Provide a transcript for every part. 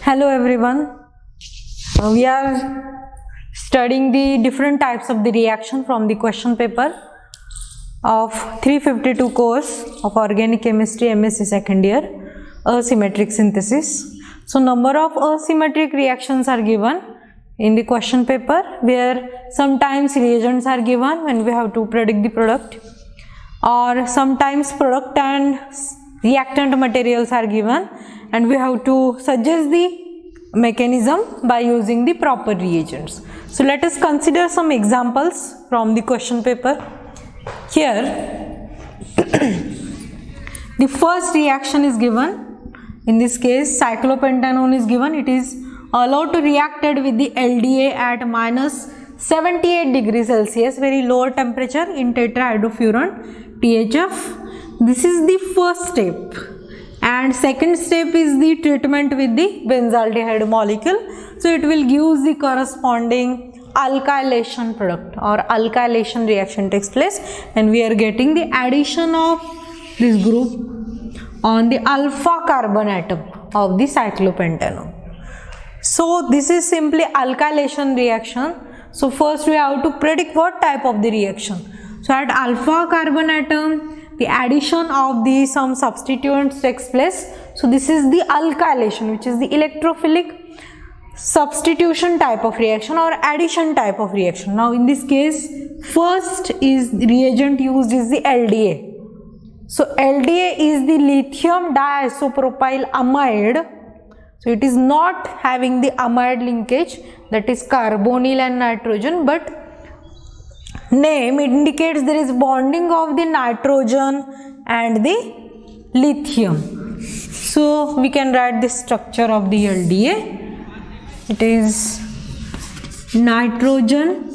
Hello everyone. We are studying the different types of the reaction from the question paper of 352 course of Organic Chemistry MSc second year, asymmetric synthesis. So number of asymmetric reactions are given in the question paper, where sometimes reagents are given when we have to predict the product, or sometimes product and reactant materials are given and we have to suggest the mechanism by using the proper reagents. So let us consider some examples from the question paper. Here the first reaction is given. In this case, cyclopentanone is given. It is allowed to reacted with the LDA at minus 78 degrees Celsius, very low temperature, in tetrahydrofuran THF. This is the first step, and second step is the treatment with the benzaldehyde molecule. So it will give the corresponding alkylation product, or alkylation reaction takes place, and we are getting the addition of this group on the alpha carbon atom of the cyclopentanone. So this is simply alkylation reaction. So first we have to predict what type of the reaction. So at alpha carbon atom, the addition of the some substituents takes place. So this is the alkylation, which is the electrophilic substitution type of reaction or addition type of reaction. Now in this case, first is reagent used is the LDA. So LDA is the lithium diisopropyl amide. So it is not having the amide linkage, that is carbonyl and nitrogen, but name indicates there is bonding of the nitrogen and the lithium. So we can write the structure of the LDA. It is nitrogen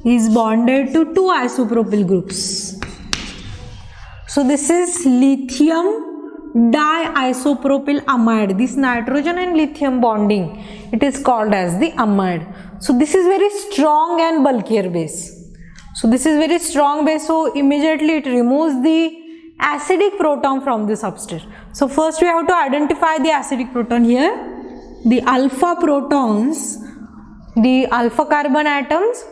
is bonded to two isopropyl groups. So this is lithium diisopropyl amide. This nitrogen and lithium bonding, it is called as the amide. So this is very strong and bulkier base. So this is very strong base, so immediately it removes the acidic proton from the substrate. So first we have to identify the acidic proton here. The alpha protons, the alpha carbon atoms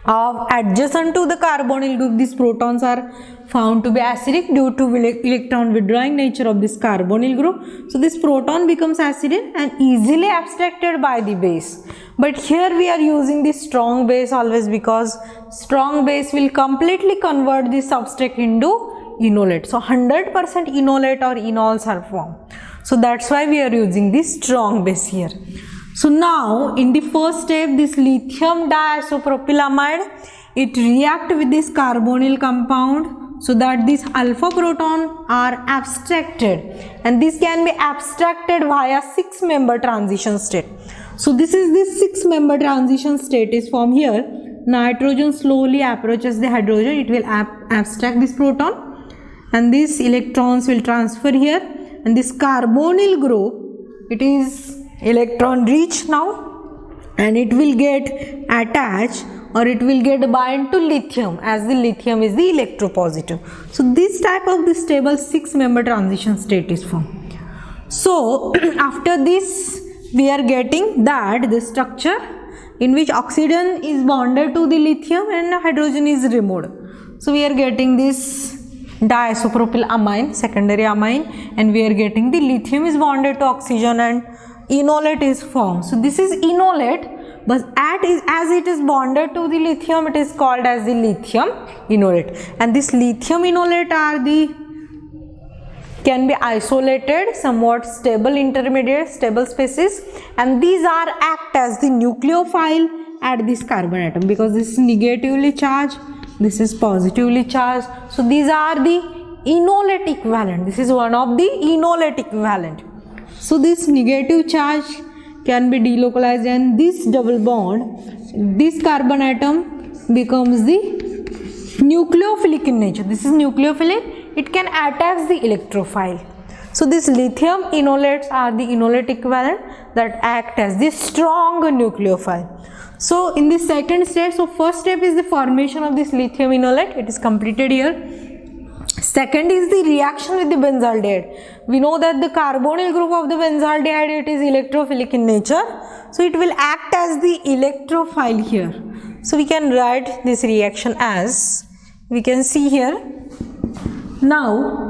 of adjacent to the carbonyl group, these protons are found to be acidic due to electron withdrawing nature of this carbonyl group. So this proton becomes acidic and easily abstracted by the base. But here we are using the strong base always, because strong base will completely convert the substrate into enolate. So 100% enolate or enols are formed. So that's why we are using this strong base here. So now in the first step, this lithium diisopropyl amide, it react with this carbonyl compound so that these alpha proton are abstracted, and this can be abstracted via 6-member transition state. So this is this 6-member transition state is formed here. Nitrogen slowly approaches the hydrogen, it will abstract this proton, and these electrons will transfer here, and this carbonyl group, it is electron rich now, and it will get attached or it will get bind to lithium, as the lithium is the electropositive. So this type of the stable 6-member transition state is formed. So after this we are getting that the structure in which oxygen is bonded to the lithium and hydrogen is removed. So we are getting this diisopropyl amine, secondary amine, and we are getting the lithium is bonded to oxygen and enolate is formed. So this is enolate, but as it is bonded to the lithium, it is called as the lithium enolate. And this lithium enolate are can be isolated, somewhat stable intermediate, stable species, and these are act as the nucleophile at this carbon atom, because this is negatively charged, this is positively charged. So these are the enolate equivalent. This is one of the enolate equivalent. So this negative charge can be delocalized, and this double bond, this carbon atom becomes the nucleophilic in nature. This is nucleophilic. It can attach the electrophile. So these lithium enolates are the enolate equivalent that act as the strong nucleophile. So in the second step, so first step is the formation of this lithium enolate. It is completed here. Second is the reaction with the benzaldehyde. We know that the carbonyl group of the benzaldehyde, it is electrophilic in nature. So it will act as the electrophile here. So we can write this reaction as, we can see here. Now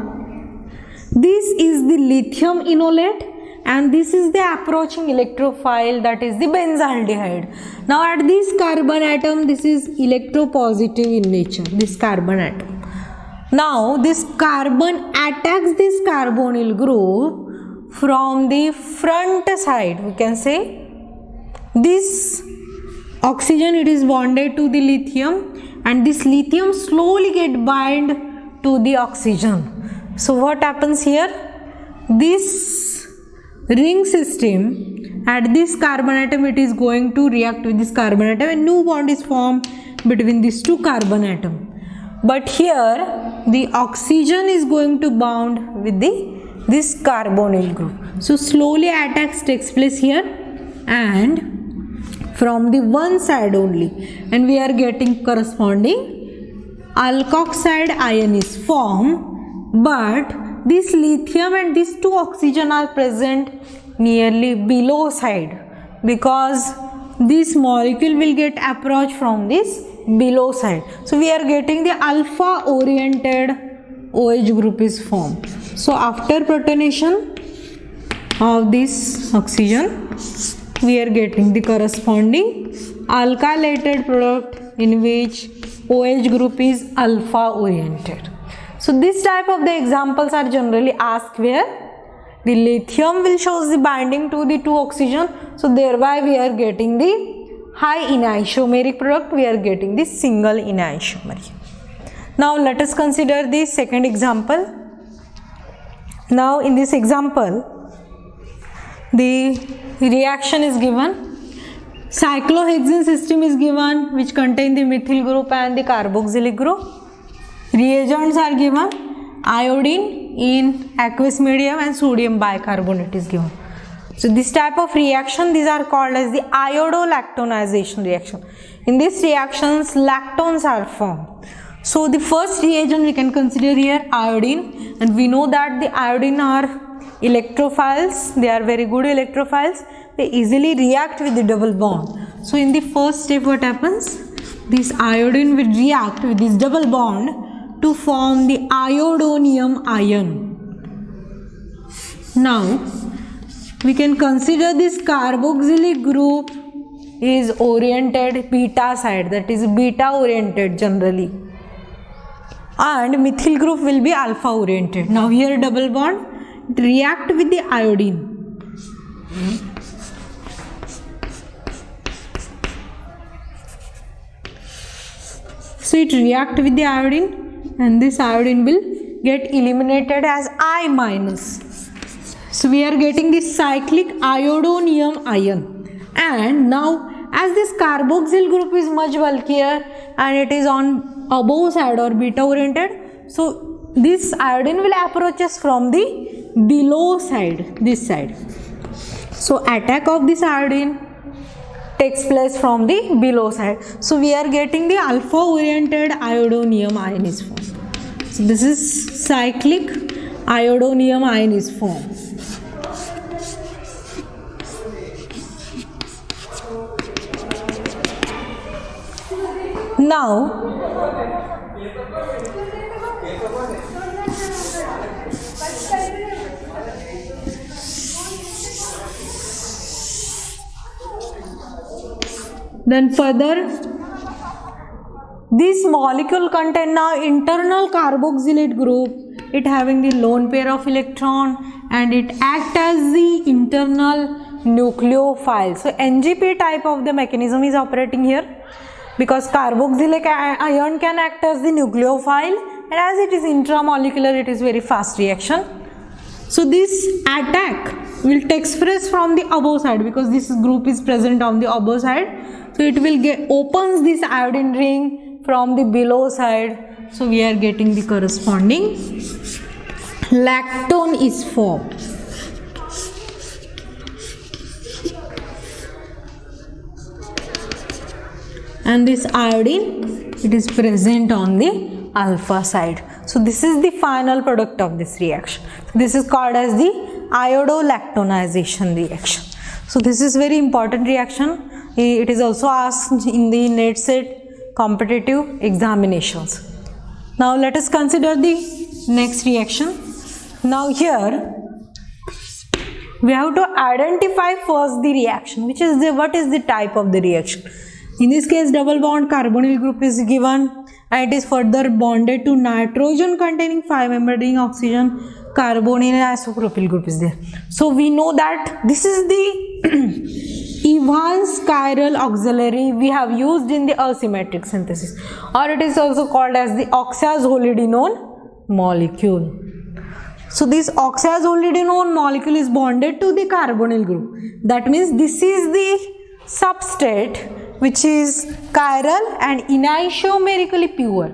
this is the lithium enolate and this is the approaching electrophile, that is the benzaldehyde. Now at this carbon atom, this is electropositive in nature, this carbon atom. Now this carbon attacks this carbonyl group from the front side. We can say this oxygen, it is bonded to the lithium and this lithium slowly get bind to the oxygen. So what happens here? This ring system at this carbon atom, it is going to react with this carbon atom and new bond is formed between these two carbon atoms. But here the oxygen is going to bond with this carbonyl group. So slowly attacks takes place here and from the one side only, and we are getting corresponding alkoxide ion is formed, but this lithium and these two oxygen are present nearly below side because this molecule will get approached from this below side. So we are getting the alpha oriented OH group is formed. So after protonation of this oxygen, we are getting the corresponding alkylated product in which OH group is alpha oriented. So this type of the examples are generally asked where the lithium will show the binding to the two oxygen. So thereby we are getting the high enantiomeric product, we are getting the single enantiomer. Now let us consider the second example. Now in this example, the reaction is given. Cyclohexane system is given which contain the methyl group and the carboxylic group. Reagents are given, iodine in aqueous medium and sodium bicarbonate is given. So this type of reaction, these are called as the iodolactonization reaction. In these reactions, lactones are formed. So the first reagent we can consider here iodine, and we know that the iodine are electrophiles. They are very good electrophiles. They easily react with the double bond. So in the first step what happens? This iodine will react with this double bond to form the iodonium ion. Now we can consider this carboxylic group is oriented beta side, that is beta oriented generally, and methyl group will be alpha oriented. Now here double bond, it react with the iodine. So it react with the iodine and this iodine will get eliminated as I minus. So we are getting this cyclic iodonium ion, and now as this carboxyl group is much bulkier and it is on above side or beta oriented, so this iodine will approach us from the below side, this side. So attack of this iodine takes place from the below side. So we are getting the alpha oriented iodonium ion is formed. So this is cyclic iodonium ion is formed. Now then further, this molecule contain now internal carboxylate group, it having the lone pair of electron and it act as the internal nucleophile. So NGP type of the mechanism is operating here, because carboxylic ion can act as the nucleophile, and as it is intramolecular, it is very fast reaction. So this attack will take place from the above side, because this group is present on the above side. So it will opens this iodine ring from the below side. So we are getting the corresponding lactone is formed. And this iodine, it is present on the alpha side. So this is the final product of this reaction. This is called as the iodolactonization reaction. So this is very important reaction. It is also asked in the NET set competitive examinations. Now let us consider the next reaction. Now here we have to identify first the reaction, which is what is the type of the reaction. In this case, double bond carbonyl group is given and it is further bonded to nitrogen containing 5-member ring, oxygen, carbonyl and isopropyl group is there. So we know that this is the Evans chiral auxiliary we have used in the asymmetric synthesis, or it is also called as the oxazolidinone molecule. So this oxazolidinone molecule is bonded to the carbonyl group. That means this is the substrate which is chiral and enantiomerically pure.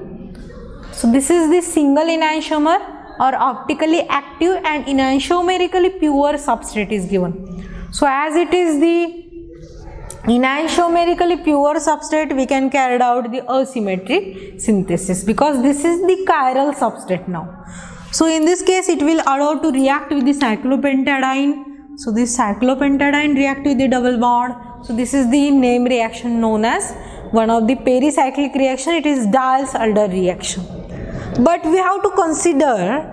So this is the single enantiomer or optically active and enantiomerically pure substrate is given. So as it is the enantiomerically pure substrate, we can carry out the asymmetric synthesis because this is the chiral substrate now. So in this case, it will allow to react with the cyclopentadiene. So this cyclopentadiene react with the double bond. So this is the name reaction known as one of the pericyclic reaction. It is Diels-Alder reaction. But we have to consider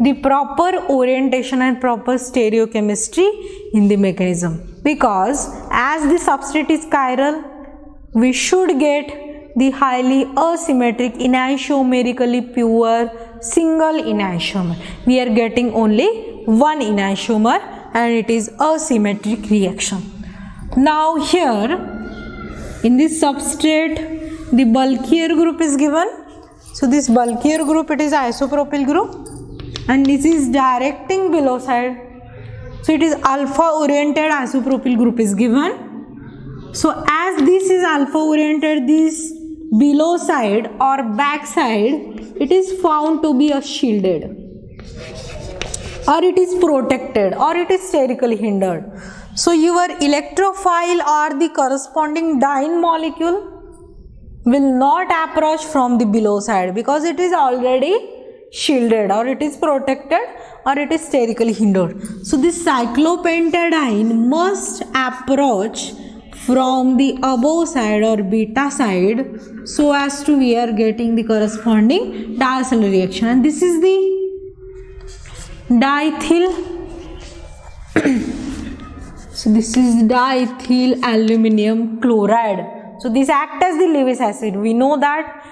the proper orientation and proper stereochemistry in the mechanism, because as the substrate is chiral, we should get the highly asymmetric enantiomerically pure single enantiomer. We are getting only one enantiomer and it is asymmetric reaction. Now here in this substrate the bulkier group is given. So this bulkier group, it is isopropyl group and this is directing below side. So it is alpha oriented isopropyl group is given. So as this is alpha oriented, this below side or back side, it is found to be a shielded, or it is protected, or it is sterically hindered. So your electrophile or the corresponding diene molecule will not approach from the below side because it is already shielded, or it is protected, or it is sterically hindered. So this cyclopentadiene must approach from the above side or beta side, so as to we are getting the corresponding Diels-Alder reaction, and this is the diethyl. So this is diethyl aluminium chloride. So this acts as the Lewis acid. We know that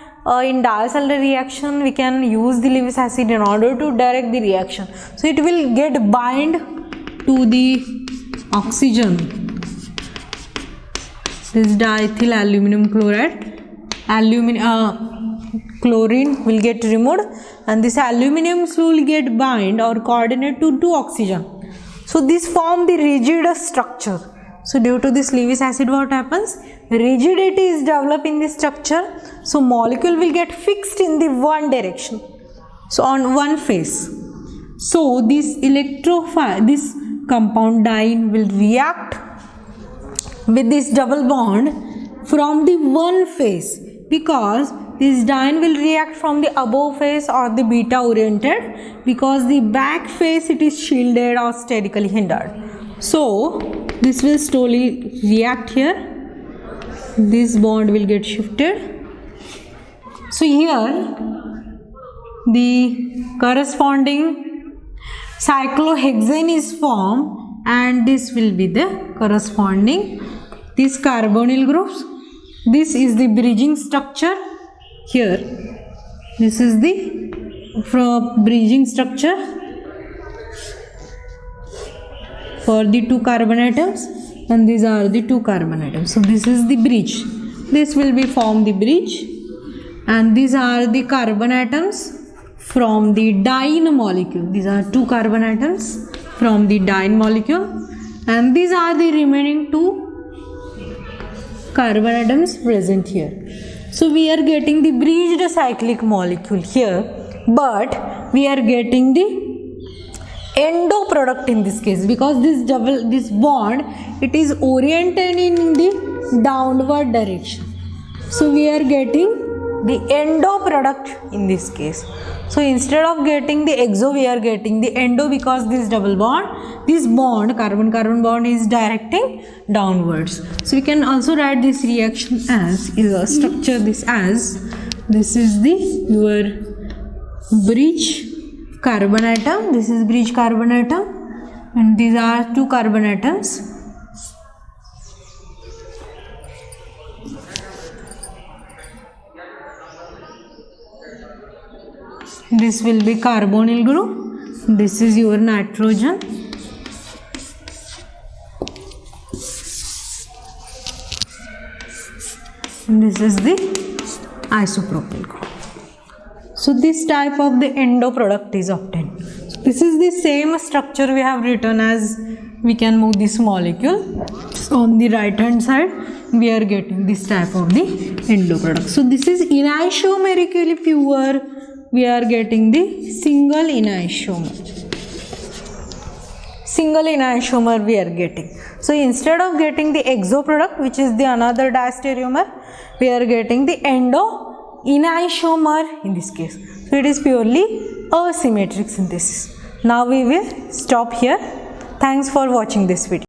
in Diels-Alder reaction we can use the Lewis acid in order to direct the reaction. So it will get bind to the oxygen. This diethyl aluminum chloride, chlorine will get removed and this aluminium will get bind or coordinate to 2 oxygen. So this form the rigid structure. So due to this Lewis acid, what happens? Rigidity is developed in this structure. So molecule will get fixed in the one direction. So on one phase. So this electrophile, this compound diene will react with this double bond from the one phase, because this diene will react from the above phase or the beta oriented, because the back phase it is shielded or sterically hindered. So this will slowly react here. This bond will get shifted. So here the corresponding cyclohexane is formed and this will be the corresponding these carbonyl groups. This is the bridging structure here. This is the bridging structure for the 2 carbon atoms, and these are the 2 carbon atoms. So this is the bridge. This will be form the bridge, and these are the carbon atoms from the diene molecule. These are 2 carbon atoms from the diene molecule, and these are the remaining 2 carbon atoms present here. So we are getting the bridged cyclic molecule here, but we are getting the endo product in this case, because this bond it is oriented in the downward direction. So we are getting the endo product in this case. So instead of getting the exo, we are getting the endo because this double bond, this bond, carbon-carbon bond is directing downwards. So we can also write this reaction as, structure this as, this is the your bridge carbon atom, this is bridge carbon atom, and these are two carbon atoms. This will be carbonyl group, this is your nitrogen, and this is the isopropyl group. So this type of the endo product is obtained. So this is the same structure we have written as we can move this molecule. So on the right hand side we are getting this type of the endo product. So this is enisomerically pure. We are getting the single enisomer. Single enisomer we are getting. So instead of getting the exo product, which is the another diastereomer, we are getting the endo enisomer in this case. So it is purely asymmetric synthesis. Now we will stop here. Thanks for watching this video.